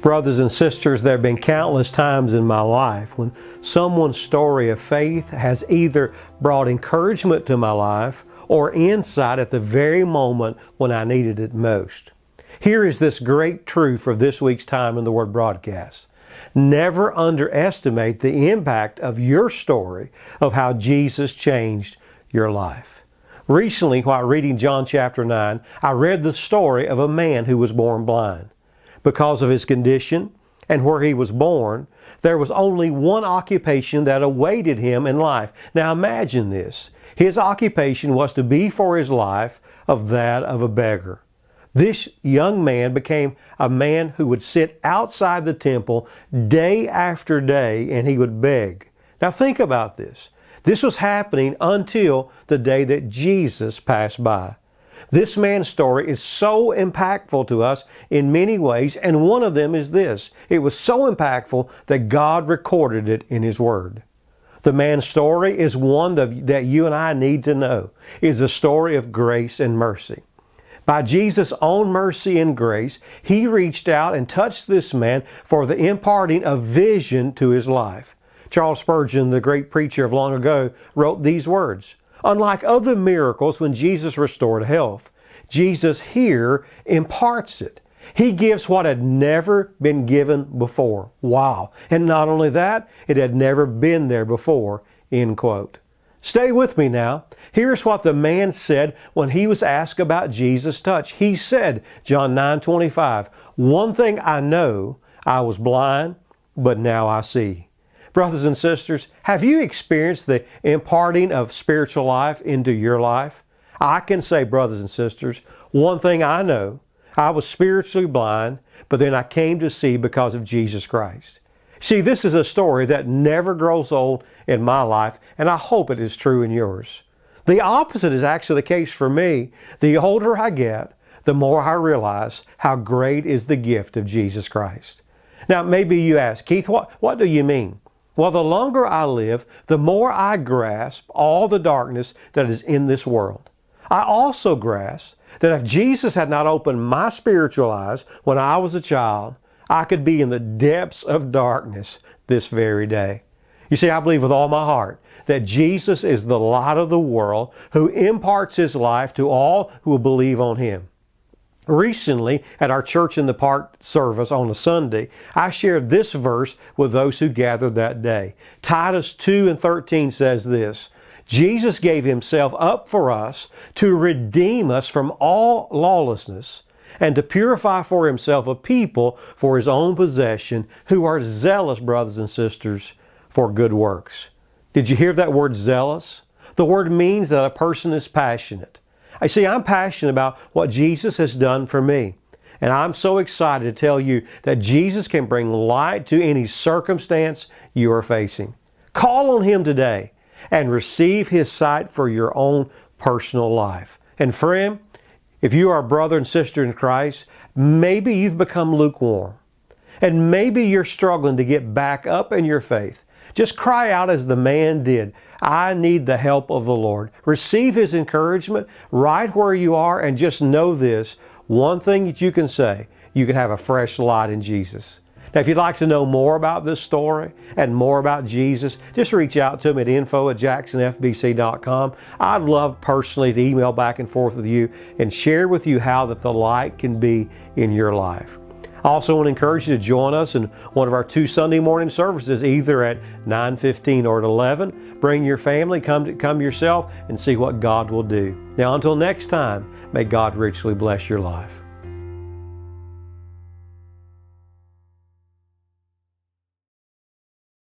Brothers and sisters, there have been countless times in my life when someone's story of faith has either brought encouragement to my life or insight at the very moment when I needed it most. Here is this great truth for this week's Time in the Word broadcast. Never underestimate the impact of your story of how Jesus changed your life. Recently, while reading John chapter 9, I read the story of a man who was born blind. Because of his condition and where he was born, there was only one occupation that awaited him in life. Now imagine this. His occupation was to be for his life of that of a beggar. This young man became a man who would sit outside the temple day after day and he would beg. Now think about this. This was happening until the day that Jesus passed by. This man's story is so impactful to us in many ways, and one of them is this. It was so impactful that God recorded it in His Word. The man's story is one that you and I need to know. It's a story of grace and mercy. By Jesus' own mercy and grace, He reached out and touched this man for the imparting of vision to his life. Charles Spurgeon, the great preacher of long ago, wrote these words. Unlike other miracles when Jesus restored health, Jesus here imparts it. He gives what had never been given before. Wow. And not only that, it had never been there before. End quote. Stay with me now. Here's what the man said when he was asked about Jesus' touch. He said, John 9:25, "One thing I know, I was blind, but now I see." Brothers and sisters, have you experienced the imparting of spiritual life into your life? I can say, brothers and sisters, one thing I know, I was spiritually blind, but then I came to see because of Jesus Christ. See, this is a story that never grows old in my life, and I hope it is true in yours. The opposite is actually the case for me. The older I get, the more I realize how great is the gift of Jesus Christ. Now, maybe you ask, Keith, what do you mean? Well, the longer I live, the more I grasp all the darkness that is in this world. I also grasp that if Jesus had not opened my spiritual eyes when I was a child, I could be in the depths of darkness this very day. You see, I believe with all my heart that Jesus is the light of the world who imparts His life to all who will believe on Him. Recently, at our Church in the Park service on a Sunday, I shared this verse with those who gathered that day. Titus 2:13 says this, Jesus gave Himself up for us to redeem us from all lawlessness and to purify for Himself a people for His own possession who are zealous, brothers and sisters, for good works. Did you hear that word zealous? The word means that a person is passionate. I see, I'm passionate about what Jesus has done for me. And I'm so excited to tell you that Jesus can bring light to any circumstance you are facing. Call on Him today and receive His sight for your own personal life. And friend, if you are a brother and sister in Christ, maybe you've become lukewarm. And maybe you're struggling to get back up in your faith. Just cry out as the man did. I need the help of the Lord. Receive His encouragement right where you are, and just know this. One thing that you can say, you can have a fresh light in Jesus. Now, if you'd like to know more about this story and more about Jesus, just reach out to me at info@jacksonfbc.com. I'd love personally to email back and forth with you and share with you how that the light can be in your life. I also want to encourage you to join us in one of our 2 Sunday morning services, either at 9:15 or at 11. Bring your family, come yourself, and see what God will do. Now, until next time, may God richly bless your life.